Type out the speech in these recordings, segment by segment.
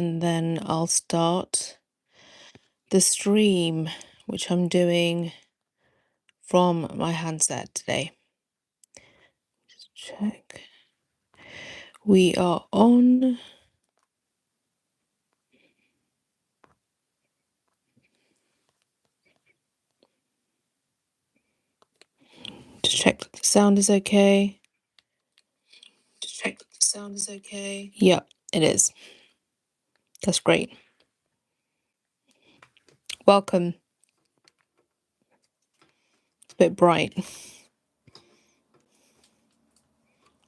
and then I'll start the stream, which I'm doing from my handset today. Just check. We are on. Just check that the sound is okay. Yeah, it is. That's great. Welcome. It's a bit bright.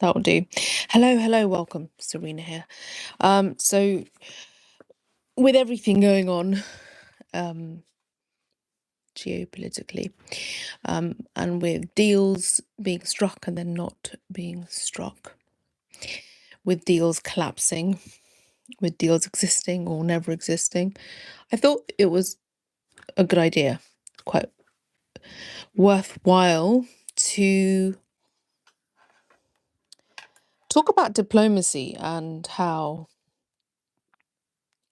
That'll do. Hello, welcome. Serena here. So with everything going on, geopolitically, and with deals being struck and then not being struck, with deals collapsing, with deals existing or never existing, I thought it was a good idea, quite worthwhile, to talk about diplomacy and how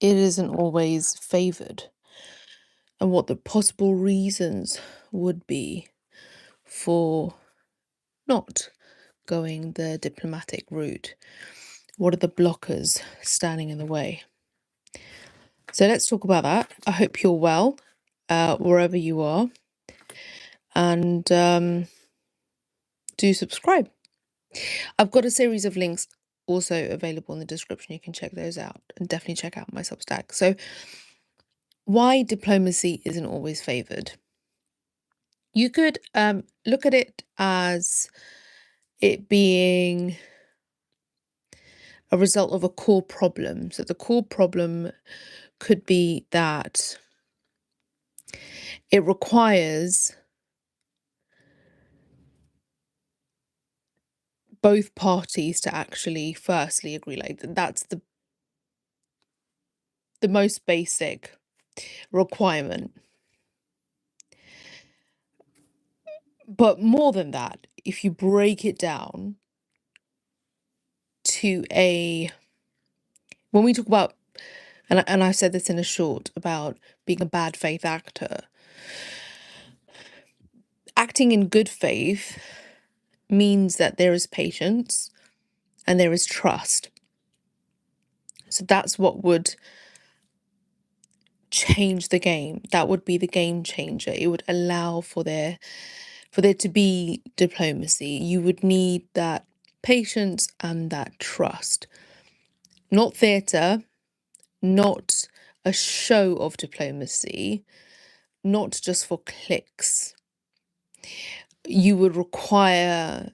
it isn't always favoured, and what the possible reasons would be for not going the diplomatic route. What are the blockers standing in the way? So let's talk about that. I hope you're well, wherever you are, and do subscribe. I've got a series of links also available in the description. You can check those out, and definitely check out my Substack. So why diplomacy isn't always favoured? You could look at it as it being a result of a core problem. So the core problem could be that it requires both parties to actually firstly agree. Like that's the most basic requirement. But more than that, if you break it down to when we talk about, and I said this in a short about being a bad faith actor, acting in good faith means that there is patience and there is trust. So that's what would change the game. That would be the game changer. It would allow for there to be diplomacy. You would need that patience and that trust. Not theatre, not a show of diplomacy, not just for clicks. You would require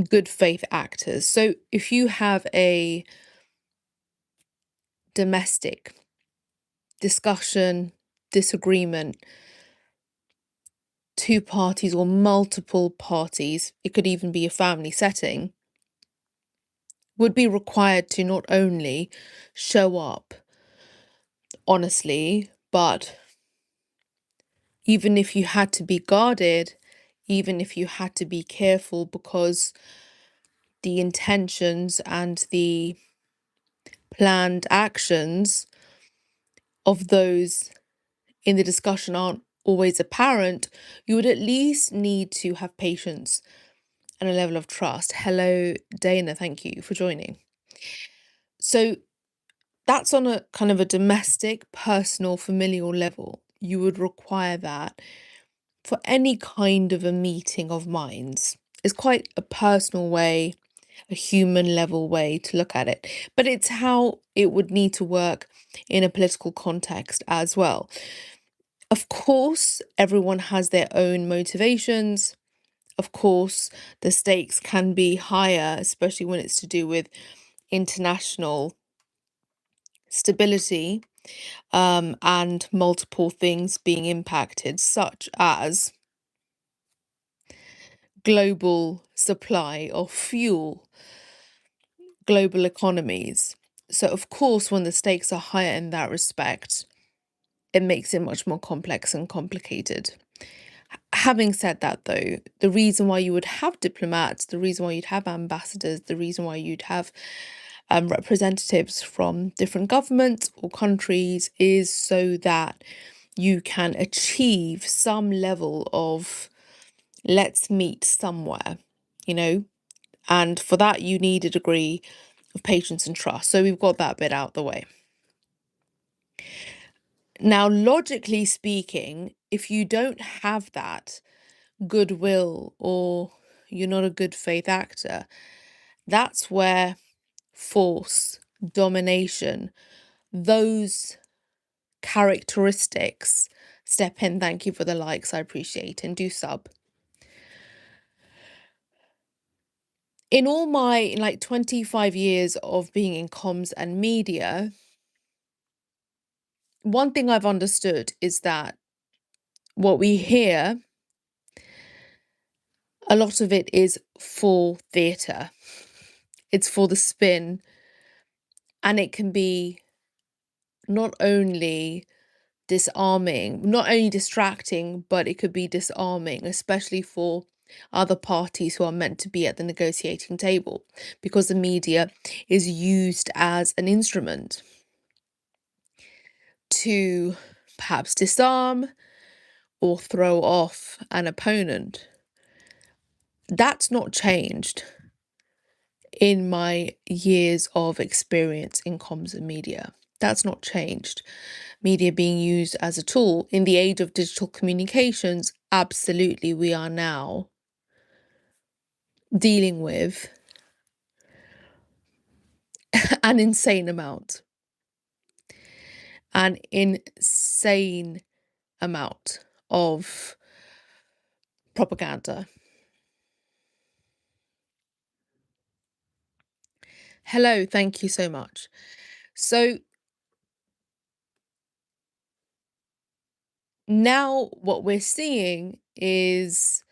good faith actors. So if you have a domestic discussion, disagreement, two parties or multiple parties, it could even be a family setting, would be required to not only show up honestly, but even if you had to be guarded, even if you had to be careful because the intentions and the planned actions of those in the discussion aren't always apparent, you would at least need to have patience and a level of trust. Hello, Dana, thank you for joining. So that's on a kind of a domestic, personal, familial level. You would require that for any kind of a meeting of minds. It's quite a personal way, a human level way to look at it. But it's how it would need to work in a political context as well. Of course, everyone has their own motivations. Of course, the stakes can be higher, especially when it's to do with international stability, and multiple things being impacted, such as global supply of fuel, global economies. So, of course, when the stakes are higher in that respect, it makes it much more complex and complicated. Having said that, though, the reason why you would have diplomats, the reason why you'd have ambassadors, the reason why you'd have representatives from different governments or countries is so that you can achieve some level of let's meet somewhere, you know, and for that you need a degree of patience and trust. So we've got that bit out the way. Now, logically speaking, if you don't have that goodwill or you're not a good faith actor, that's where force, domination, those characteristics step in. Thank you for the likes, I appreciate, and do sub. In all my 25 years of being in comms and media, one thing I've understood is that what we hear, a lot of it is for theatre. It's for the spin, and it can be not only disarming, not only distracting, but it could be disarming, especially for other parties who are meant to be at the negotiating table, because the media is used as an instrument to perhaps disarm or throw off an opponent. That's not changed in my years of experience in comms and media. That's not changed. Media being used as a tool in the age of digital communications, absolutely we are now dealing with an insane amount of propaganda. Hello, thank you so much. So now what we're seeing is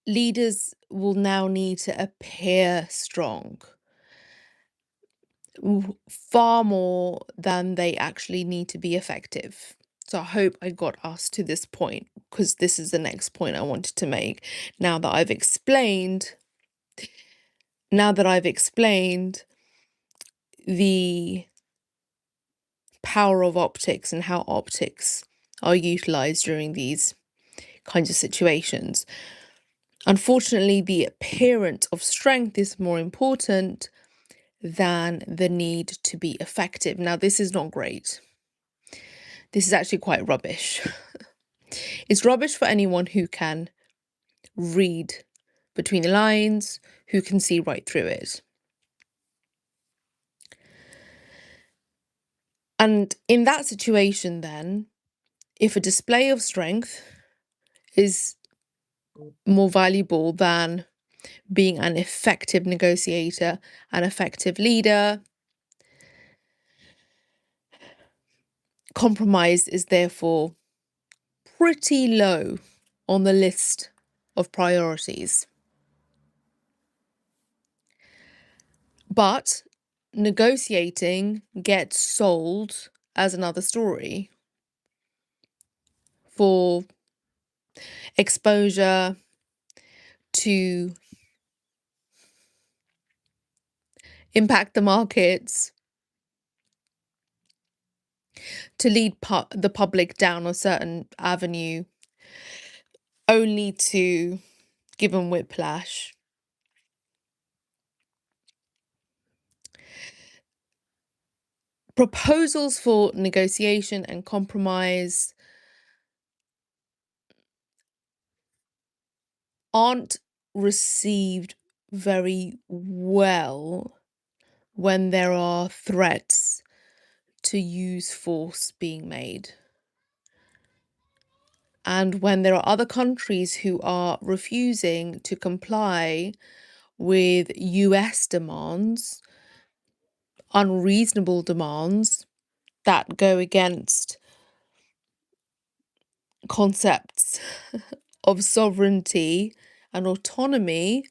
leaders will now need to appear strong, far more than they actually need to be effective. So I hope I got us to this point, because this is the next point I wanted to make. Now that I've explained the power of optics and how optics are utilized during these kinds of situations. Unfortunately, the appearance of strength is more important than the need to be effective. Now, this is not great. This is actually quite rubbish. It's rubbish for anyone who can read between the lines, who can see right through it. And in that situation, then, if a display of strength is more valuable than being an effective negotiator, an effective leader, compromise is therefore pretty low on the list of priorities. But negotiating gets sold as another story for exposure, to impact the markets, to lead the public down a certain avenue, only to give them whiplash. Proposals for negotiation and compromise aren't received very well when there are threats to use force being made. And when there are other countries who are refusing to comply with US demands, unreasonable demands that go against concepts of sovereignty and autonomy,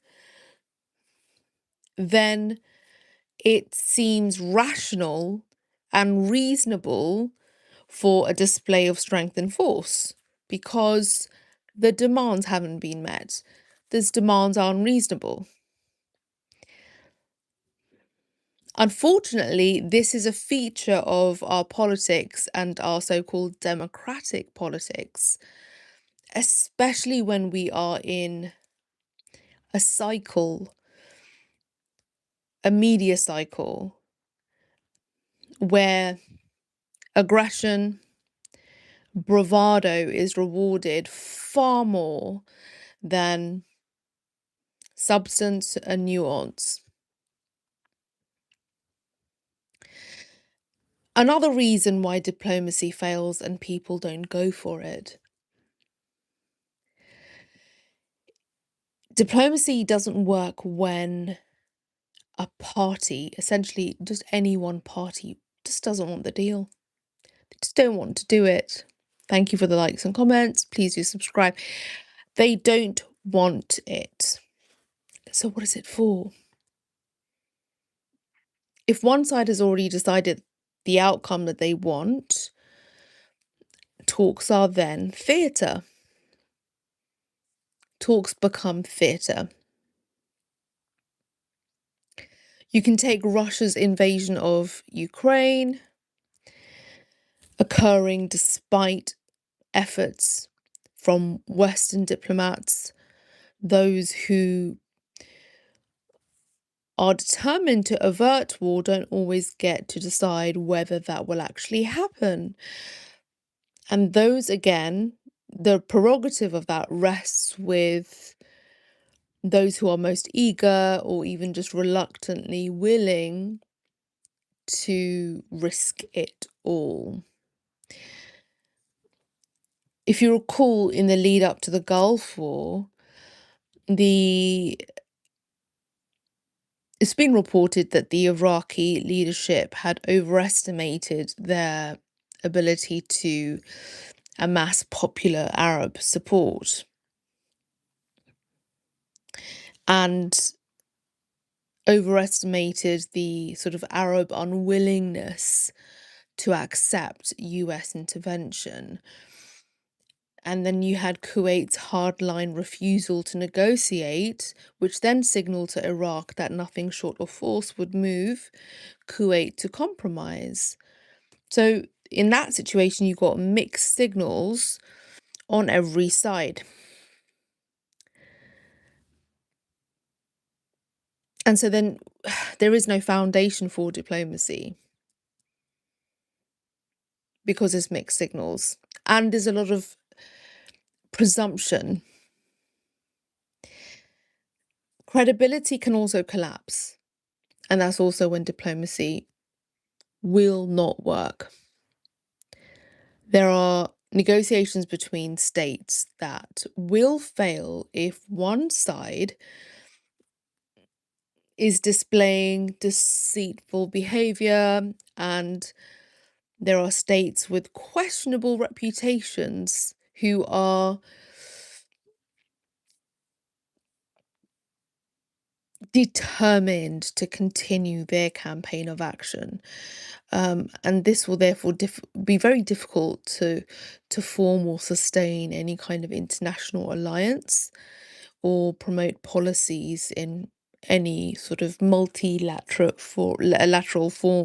then it seems rational and reasonable for a display of strength and force, because the demands haven't been met. These demands are unreasonable. Unfortunately, this is a feature of our politics and our so-called democratic politics, especially when we are in a cycle, a media cycle, where aggression, bravado is rewarded far more than substance and nuance. Another reason why diplomacy fails and people don't go for it. Diplomacy doesn't work when a party, essentially just any one party, just doesn't want the deal. They just don't want to do it. Thank you for the likes and comments. Please do subscribe. They don't want it. So what is it for? If one side has already decided the outcome that they want, talks are then theatre. Talks become theatre. You can take Russia's invasion of Ukraine, occurring despite efforts from Western diplomats, those who are determined to avert war don't always get to decide whether that will actually happen. And those, again, the prerogative of that rests with those who are most eager or even just reluctantly willing to risk it all. If you recall, in the lead up to the Gulf War, it's been reported that the Iraqi leadership had overestimated their ability to amass popular Arab support. And overestimated the sort of Arab unwillingness to accept US intervention. And then you had Kuwait's hardline refusal to negotiate, which then signaled to Iraq that nothing short of force would move Kuwait to compromise. So in that situation, you got mixed signals on every side. And so then there is no foundation for diplomacy because there's mixed signals and there's a lot of presumption. Credibility can also collapse, and that's also when diplomacy will not work. There are negotiations between states that will fail if one side is displaying deceitful behavior, and there are states with questionable reputations who are determined to continue their campaign of action. And this will therefore be very difficult to form or sustain any kind of international alliance or promote policies in any sort of multilateral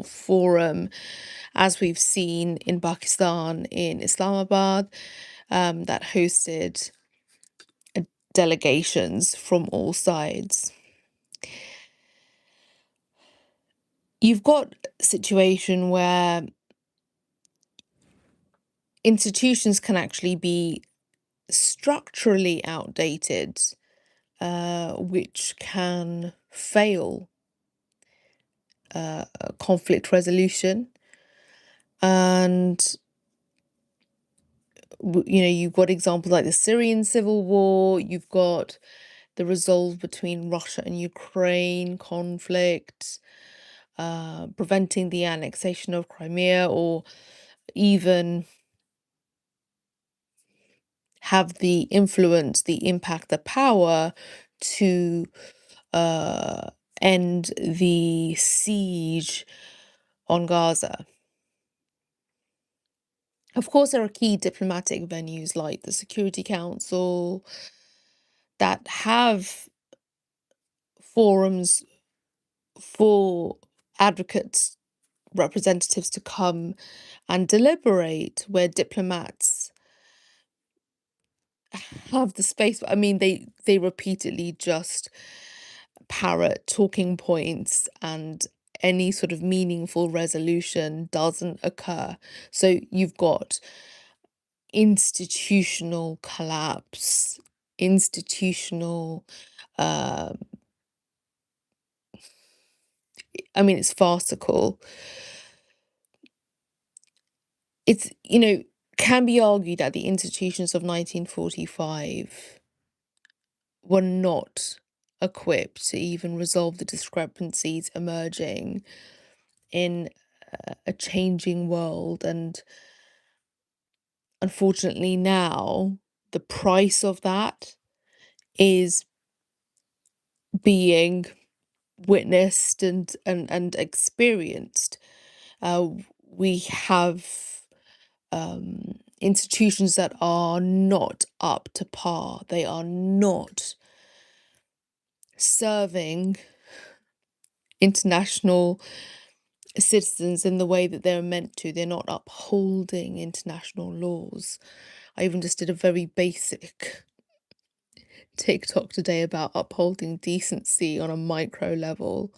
forum, as we've seen in Pakistan, in Islamabad, that hosted delegations from all sides. You've got a situation where institutions can actually be structurally outdated, which can fail conflict resolution. And you've got examples like the Syrian civil war, you've got the resolve between Russia and Ukraine conflict, preventing the annexation of Crimea, or even have the influence, the impact, the power to end the siege on Gaza. Of course, there are key diplomatic venues like the Security Council that have forums for advocates, representatives to come and deliberate, where diplomats have the space. I mean, they repeatedly just parrot talking points, and any sort of meaningful resolution doesn't occur. So you've got institutional collapse, institutional, uh, I mean, it's farcical. It's, can be argued that the institutions of 1945 were not equipped to even resolve the discrepancies emerging in a changing world. And unfortunately, now the price of that is being witnessed and experienced. Uh, we have institutions that are not up to par. They are not serving international citizens in the way that they're meant to. They're not upholding international laws. I even just did a very basic TikTok today about upholding decency on a micro level.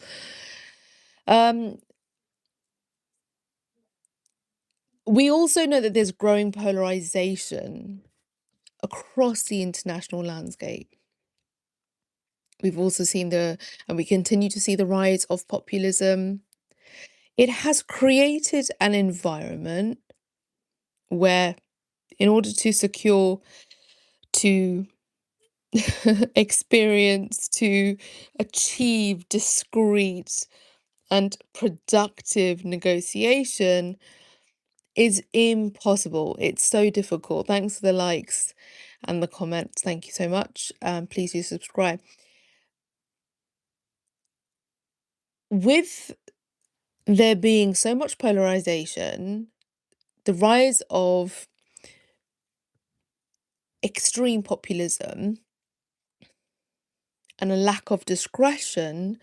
We also know that there's growing polarization across the international landscape. We've also seen and we continue to see the rise of populism. It has created an environment where, in order to secure, to experience, to achieve discreet and productive negotiation, is impossible. It's so difficult. Thanks for the likes and the comments. Thank you so much. Please do subscribe. With there being so much polarization, the rise of extreme populism, and a lack of discretion,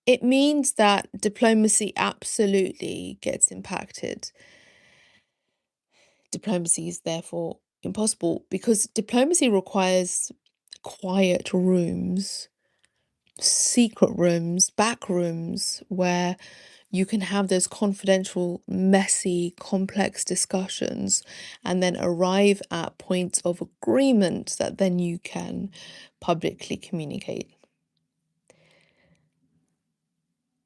it means that diplomacy absolutely gets impacted. Diplomacy is therefore impossible because diplomacy requires quiet rooms, secret rooms, back rooms, where you can have those confidential, messy, complex discussions and then arrive at points of agreement that then you can publicly communicate.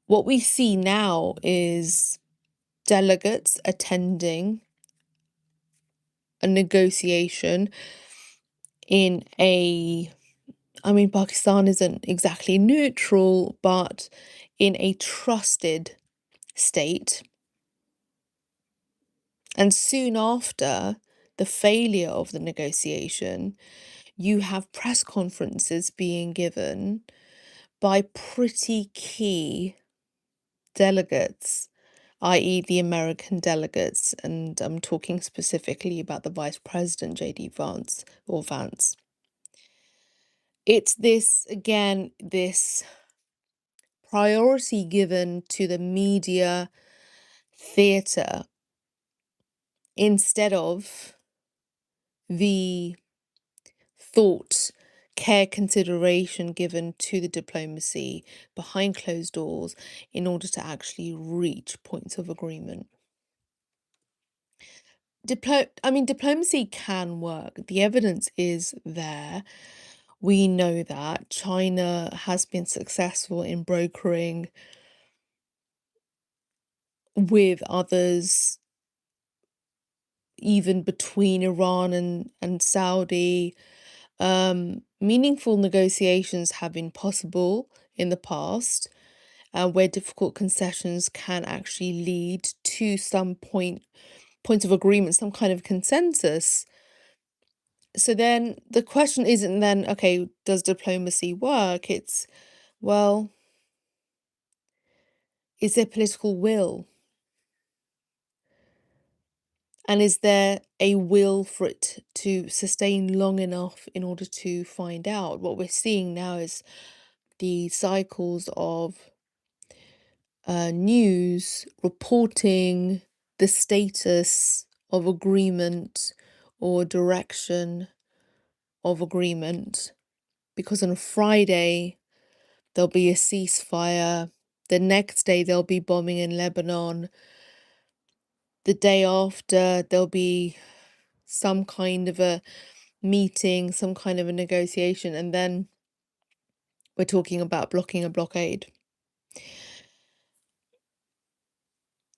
What we see now is delegates attending a negotiation in Pakistan isn't exactly neutral, but in a trusted state. And soon after the failure of the negotiation, you have press conferences being given by pretty key delegates, i.e., the American delegates. And I'm talking specifically about the Vice President, J.D. Vance or Vance. It's this priority given to the media theatre instead of the thought, care, consideration given to the diplomacy behind closed doors in order to actually reach points of agreement. Diplomacy can work. The evidence is there. We know that China has been successful in brokering with others, even between Iran and Saudi. Meaningful negotiations have been possible in the past, where difficult concessions can actually lead to some point of agreement, some kind of consensus. So then the question isn't then, okay, does diplomacy work? It's, well, is there political will? And is there a will for it to sustain long enough in order to find out? What we're seeing now is the cycles of news reporting the status of agreement or direction of agreement, because on a Friday there'll be a ceasefire, the next day there'll be bombing in Lebanon, the day after there'll be some kind of a meeting, some kind of a negotiation, and then we're talking about blocking a blockade.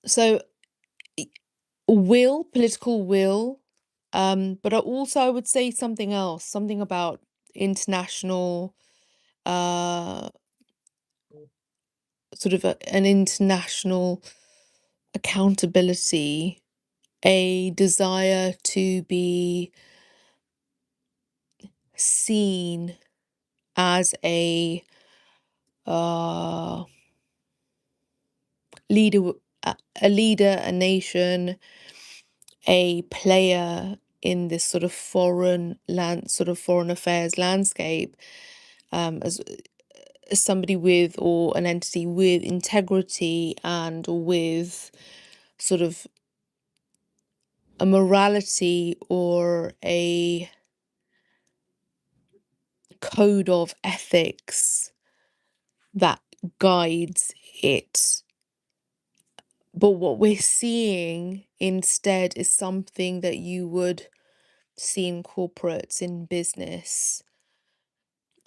So political will, but also I would say something else, something about international, uh, sort of an international accountability, a desire to be seen as uh, leader, a leader, a nation, a player in this sort of foreign affairs landscape, as somebody with, or an entity with, integrity and with sort of a morality or a code of ethics that guides it. But what we're seeing instead is something that you would see in corporates, in business.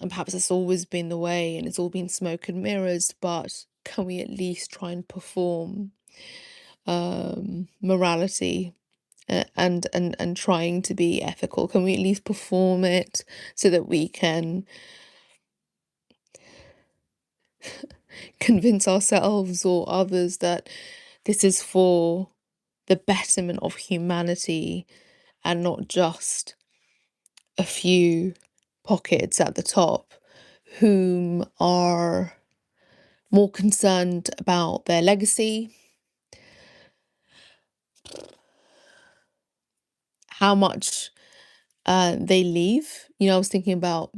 And perhaps that's always been the way and it's all been smoke and mirrors, but can we at least try and perform morality, and trying to be ethical? Can we at least perform it so that we can convince ourselves or others that this is for the betterment of humanity and not just a few pockets at the top whom are more concerned about their legacy, how much they leave. I was thinking about,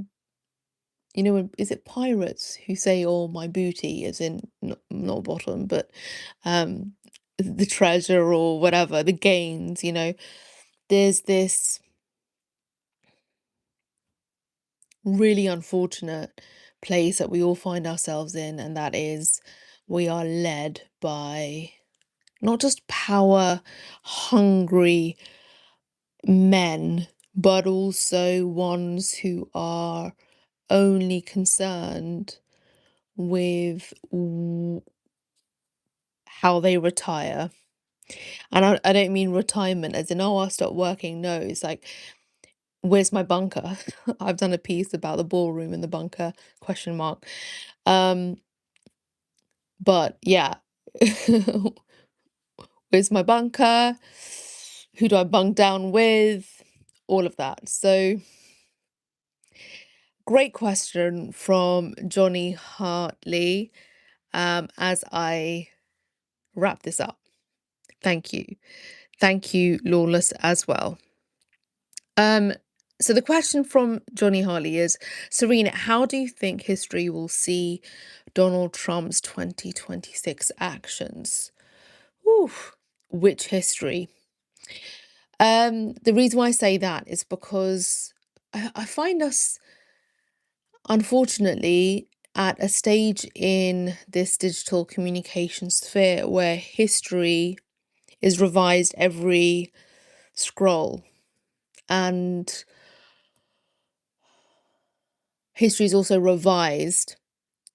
is it pirates who say, "Oh, my booty," as in not bottom, but um, the treasure or whatever, the gains. There's this really unfortunate place that we all find ourselves in, and that is we are led by not just power hungry men, but also ones who are only concerned with how they retire. And I don't mean retirement as in, oh, I'll stop working. No, it's like, where's my bunker? I've done a piece about the ballroom and the bunker, question mark. But yeah, where's my bunker? Who do I bunk down with? All of that. So, great question from Johnny Hartley. As I wrap this up, thank you. Thank you, Lawless, as well. So the question from Johnny Hartley is, Serena, how do you think history will see Donald Trump's 2026 actions? Whew, which history? The reason why I say that is because I find us, unfortunately, at a stage in this digital communication sphere where history is revised every scroll, and history is also revised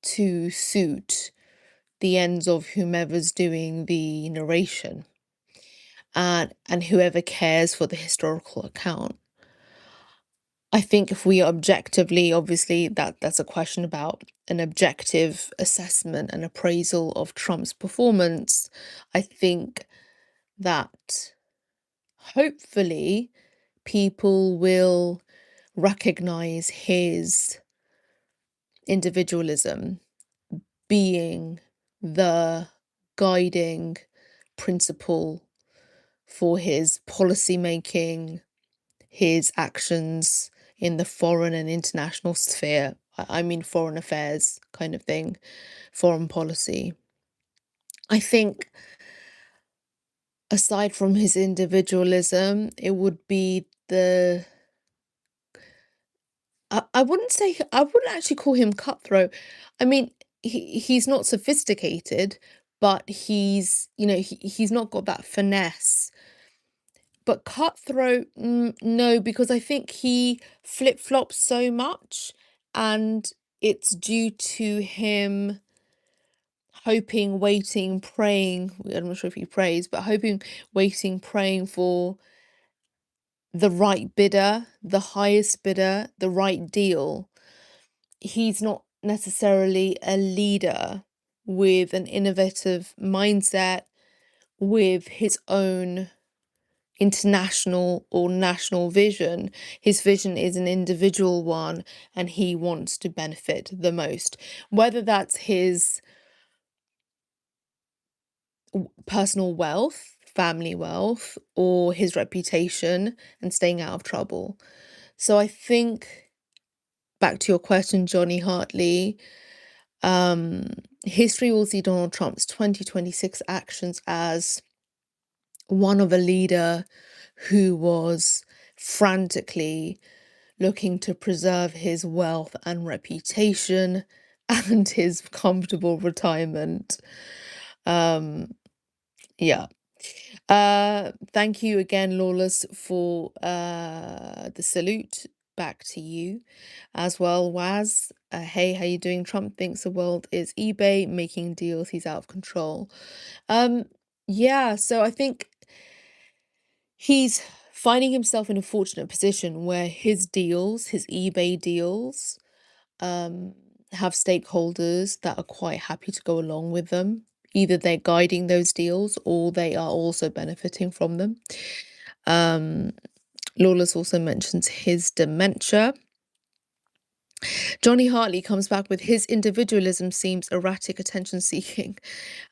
to suit the ends of whomever's doing the narration, and whoever cares for the historical account. I think if we objectively, obviously that's a question about an objective assessment and appraisal of Trump's performance. I think that hopefully people will recognize his individualism being the guiding principle for his policy making, his actions in the foreign and international sphere. I mean, foreign affairs kind of thing, foreign policy. I think aside from his individualism, it would be I wouldn't say I wouldn't actually call him cutthroat. I mean, he's not sophisticated, but he's not got that finesse. But cutthroat, no, because I think he flip-flops so much, and it's due to him hoping, waiting, praying. I'm not sure if he prays, but hoping, waiting, praying for the right bidder, the highest bidder, the right deal. He's not necessarily a leader with an innovative mindset, with his own international or national vision. His vision is an individual one, and he wants to benefit the most, whether that's his personal wealth, family wealth, or his reputation and staying out of trouble. So I think, back to your question, Johnny Hartley, history will see Donald Trump's 2026 actions as one of a leader who was frantically looking to preserve his wealth and reputation and his comfortable retirement. Um, yeah. Thank you again, Lawless, for the salute back to you as well, Waz. Hey, how you doing? Trump thinks the world is eBay, making deals, he's out of control. Um, yeah, so I think he's finding himself in a fortunate position where his deals, his eBay deals, um, have stakeholders that are quite happy to go along with them. Either they're guiding those deals or they are also benefiting from them. Um, Lawless also mentions his dementia. Johnny Hartley comes back with his individualism seems erratic attention seeking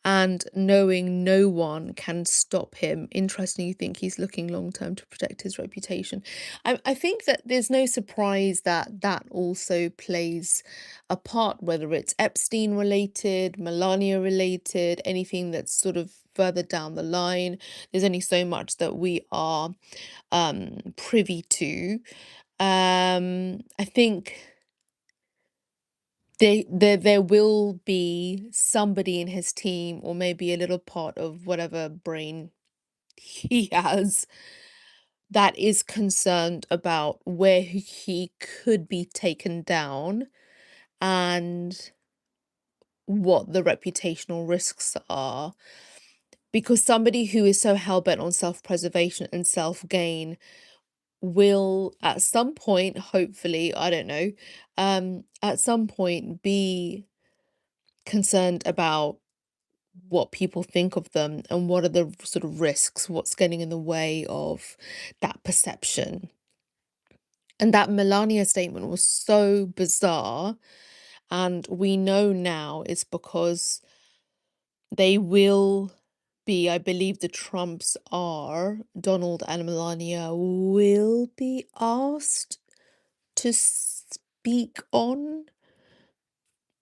and knowing no one can stop him. Interesting, you think he's looking long term to protect his reputation. I think that there's no surprise that that also plays a part, whether it's Epstein related, Melania related, anything that's sort of further down the line. There's only so much that we are privy to. I think there will be somebody in his team, or maybe a little part of whatever brain he has, that is concerned about where he could be taken down and what the reputational risks are. Because somebody who is so hell-bent on self-preservation and self-gain will at some point, hopefully, I don't know, at some point be concerned about what people think of them and what are the sort of risks, what's getting in the way of that perception. And that Melania statement was so bizarre. And we know now it's because they will be, I believe the Trumps are, Donald and Melania will be asked to speak on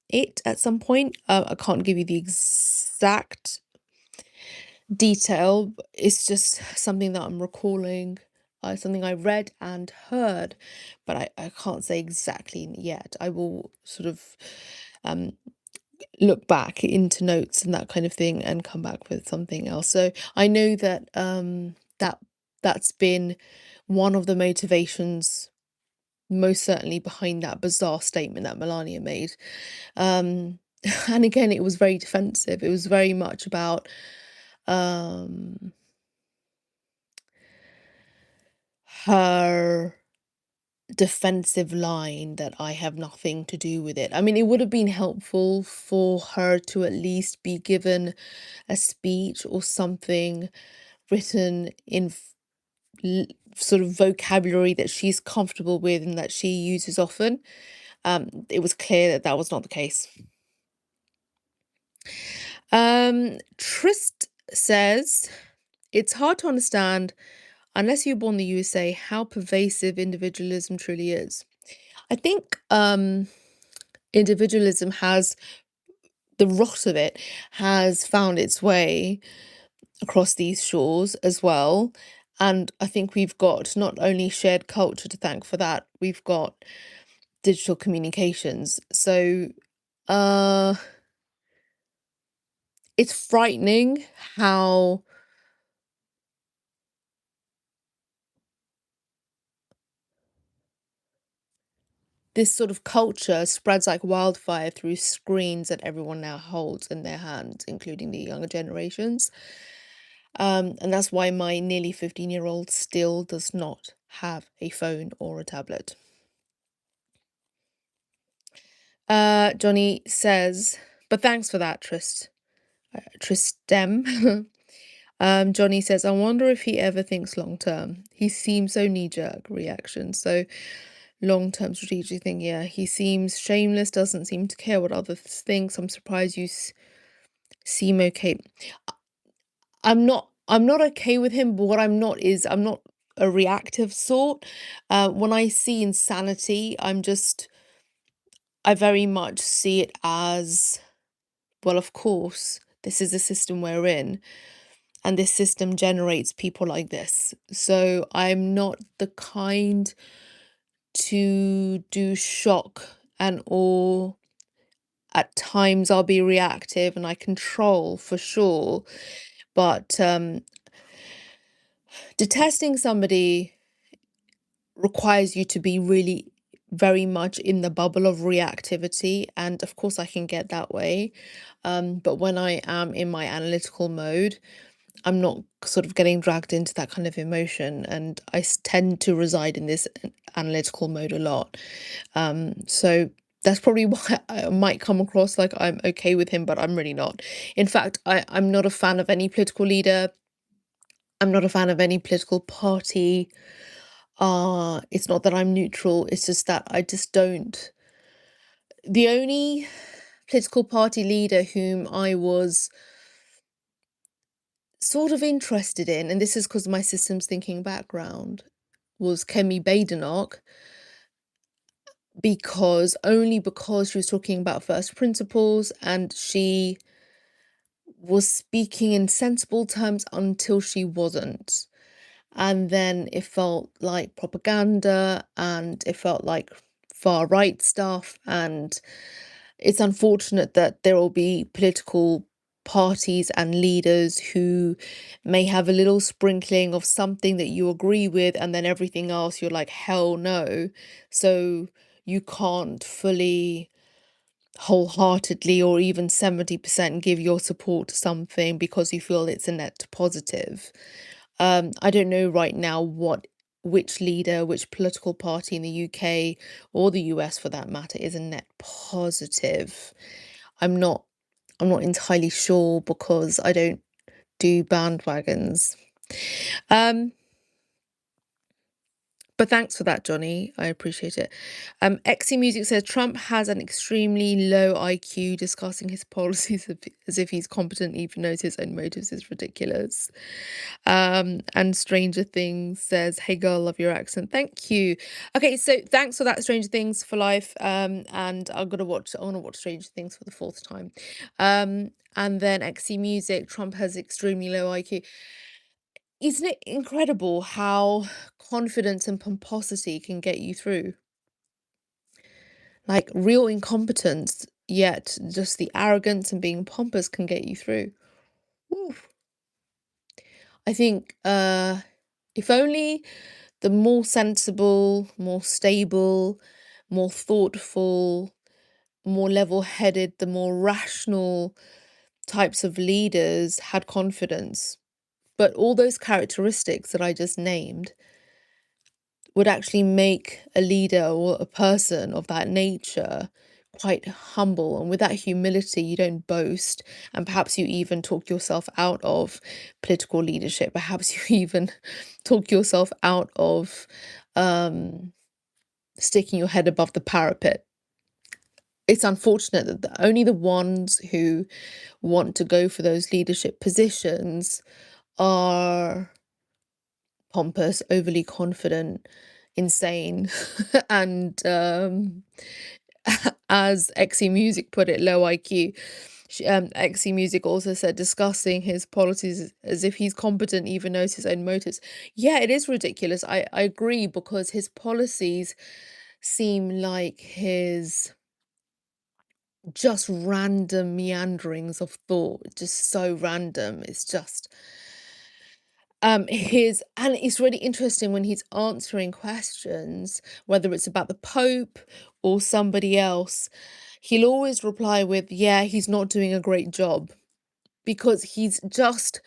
it at some point. I can't give you the exact detail. It's just something that I'm recalling, something I read and heard, but I can't say exactly yet. I will sort of um, look back into notes and that kind of thing and come back with something else. So I know that that's been one of the motivations, most certainly, behind that bizarre statement that Melania made. Um, and again, it was very defensive. It was very much about um her defensive line that I have nothing to do with it. I mean, it would have been helpful for her to at least be given a speech or something written in sort of vocabulary that she's comfortable with and that she uses often. It was clear that that was not the case. Trist says, it's hard to understand, unless you're born in the USA, how pervasive individualism truly is. I think individualism has the rot of it has found its way across these shores as well. And I think we've got not only shared culture to thank for that, we've got digital communications. So uh it's frightening how this sort of culture spreads like wildfire through screens that everyone now holds in their hands, including the younger generations. And that's why my nearly 15-year-old still does not have a phone or a tablet. Johnny says, but thanks for that, Tristem. Johnny says, I wonder if he ever thinks long term. He seems so knee-jerk reaction. So long-term strategic thing, yeah. He seems shameless, doesn't seem to care what others think. I'm surprised you seem okay. I'm not okay with him, but what I'm not is I'm not a reactive sort. When I see insanity, I very much see it as, well, of course, this is the system we're in, and this system generates people like this. So I'm not the kind to do shock and awe. At times I'll be reactive and I control for sure, but detesting somebody requires you to be really very much in the bubble of reactivity, and of course I can get that way. But when I am in my analytical mode, I'm not sort of getting dragged into that kind of emotion, and tend to reside in this analytical mode a lot. So that's probably why I might come across like I'm okay with him, but I'm really not. In fact, I'm not a fan of any political leader. I'm not a fan of any political party. It's not that I'm neutral, it's just that I just don't. The only political party leader whom I was sort of interested in, and this is because of my systems thinking background, was Kemi Badenoch, because she was talking about first principles and she was speaking in sensible terms until she wasn't. And then it felt like propaganda and it felt like far right stuff. And it's unfortunate that there will be political parties and leaders who may have a little sprinkling of something that you agree with, and then everything else you're like, hell no. So you can't fully wholeheartedly or even 70% give your support to something because you feel it's a net positive. I don't know right now which leader, which political party in the UK or the US for that matter is a net positive. I'm not I'm not entirely sure because I don't do bandwagons. Um, But thanks for that, Johnny. I appreciate it. XC Music says Trump has an extremely low IQ. Discussing his policies as if he's competent, even knows his own motives is ridiculous. And Stranger Things says, "Hey girl, love your accent." Thank you. Okay, so thanks for that, Stranger Things for life. And I want to watch Stranger Things for the fourth time. And then XC Music, Trump has extremely low IQ. Isn't it incredible how confidence and pomposity can get you through? Like real incompetence, yet just the arrogance and being pompous can get you through. Oof. I think if only the more sensible, more stable, more thoughtful, more level-headed, the more rational types of leaders had confidence. But all those characteristics that I just named would actually make a leader or a person of that nature quite humble. And with that humility, you don't boast, and perhaps you even talk yourself out of political leadership. Perhaps you even talk yourself out of sticking your head above the parapet. It's unfortunate that only the ones who want to go for those leadership positions are pompous, overly confident, insane, and as XE Music put it, low IQ. XC Music also said, discussing his policies as if he's competent, even knows his own motives. Yeah, it is ridiculous. I agree, because his policies seem like his just random meanderings of thought, just so random. It's just his and it's really interesting when he's answering questions, whether it's about the Pope or somebody else, he'll always reply with, yeah, he's not doing a great job, because he's just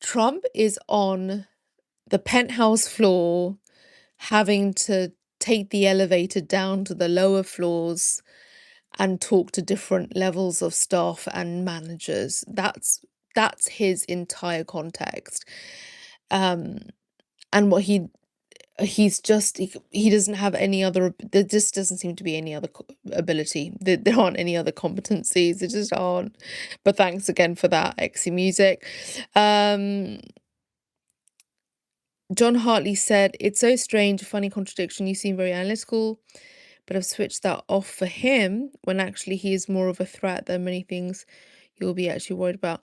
Trump is on the penthouse floor having to take the elevator down to the lower floors and talk to different levels of staff and managers. That's his entire context. Um, and what he's just he doesn't have any other there just doesn't seem to be any other ability. There aren't any other competencies. There just aren't. But thanks again for that, XC Music. John Hartley said, it's so strange, a funny contradiction. You seem very analytical, but I've switched that off for him when actually he is more of a threat than many things you'll be actually worried about.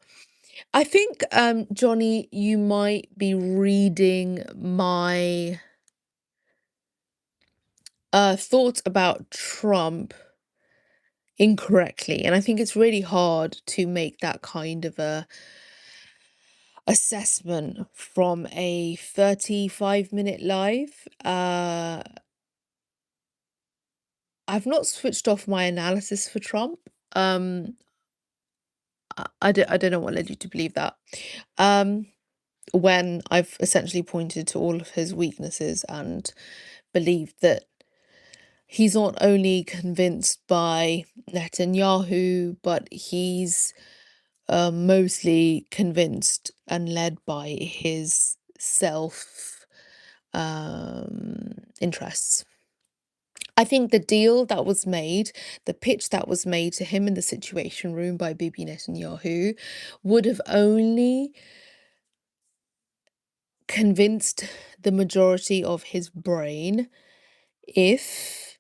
I think, Johnny, you might be reading my thoughts about Trump incorrectly. And I think it's really hard to make that kind of a assessment from a 35-minute live. I've not switched off my analysis for Trump. I don't know what led you to believe that. When I've essentially pointed to all of his weaknesses and believed that he's not only convinced by Netanyahu, but he's mostly convinced and led by his self interests. I think the deal that was made, the pitch that was made to him in the Situation Room by Bibi Netanyahu, would have only convinced the majority of his brain if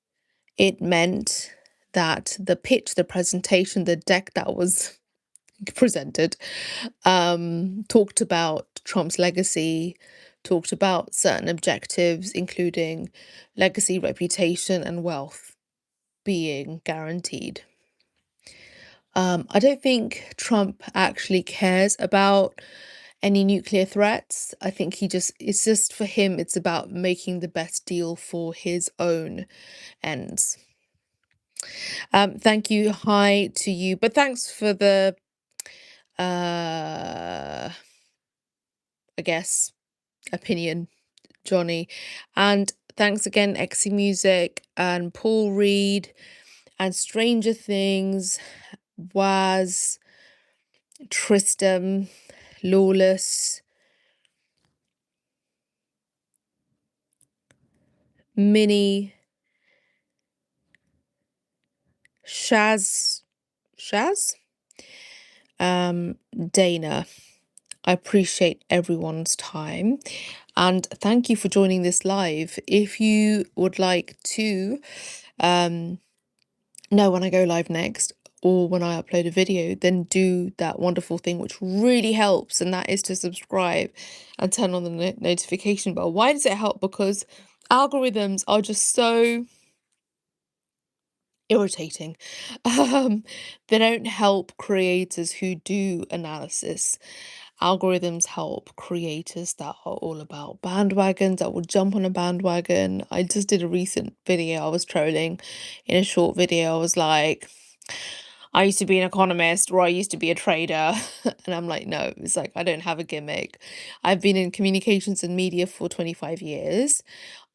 it meant that the pitch, the presentation, the deck that was presented, talked about Trump's legacy, talked about certain objectives, including legacy, reputation, and wealth being guaranteed. I don't think Trump actually cares about any nuclear threats. I think it's just for him, it's about making the best deal for his own ends. Thank you. Hi to you. But thanks for the, I guess, opinion, Johnny. And thanks again, XC Music and Paul Reed and Stranger Things, Was, Tristram, Lawless, Minnie, Shaz, Dana. I appreciate everyone's time, and thank you for joining this live. If you would like to know when I go live next or when I upload a video, then do that wonderful thing which really helps, and that is to subscribe and turn on the notification bell. Why does it help? Because algorithms are just so irritating. They don't help creators who do analysis. Algorithms help creators that are all about bandwagons, that will jump on a bandwagon. I just did a recent video, I was trolling in a short video. I was like, I used to be an economist, or I used to be a trader. And I'm like, no, it's like, I don't have a gimmick. I've been in communications and media for 25 years.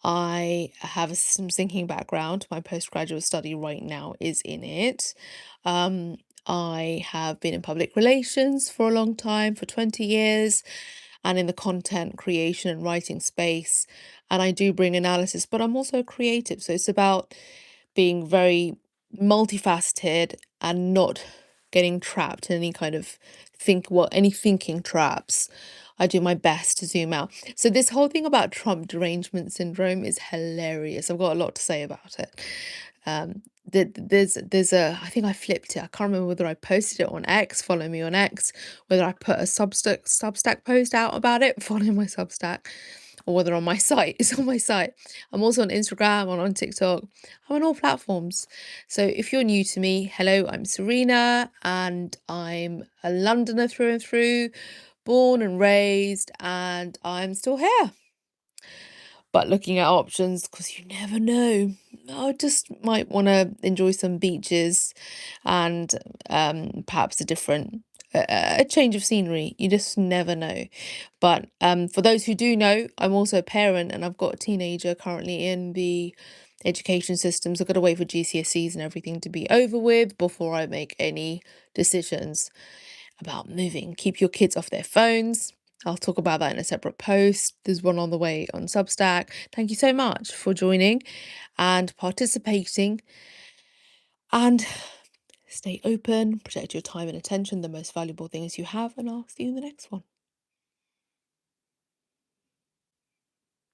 I have a systems thinking background. My postgraduate study right now is in it. I have been in public relations for a long time, for 20 years, and in the content creation and writing space. And I do bring analysis, but I'm also a creative. So it's about being very multifaceted and not getting trapped in any kind of any thinking traps, I do my best to zoom out. So this whole thing about Trump derangement syndrome is hilarious. I've got a lot to say about it. There's a, I think I flipped it. I can't remember whether I posted it on X, follow me on X, whether I put a Substack post out about it, follow my Substack, or whether on my site. It's on my site. I'm also on Instagram, I'm on TikTok, I'm on all platforms. So if you're new to me, hello, I'm Serena, and I'm a Londoner through and through, born and raised, and I'm still here. But looking at options, because you never know. I just might want to enjoy some beaches and perhaps a change of scenery. You just never know. But for those who do know, I'm also a parent, and I've got a teenager currently in the education system. So I've got to wait for GCSEs and everything to be over with before I make any decisions about moving. Keep your kids off their phones. I'll talk about that in a separate post. There's one on the way on Substack. Thank you so much for joining and participating. And stay open, protect your time and attention, the most valuable things you have, and I'll see you in the next one.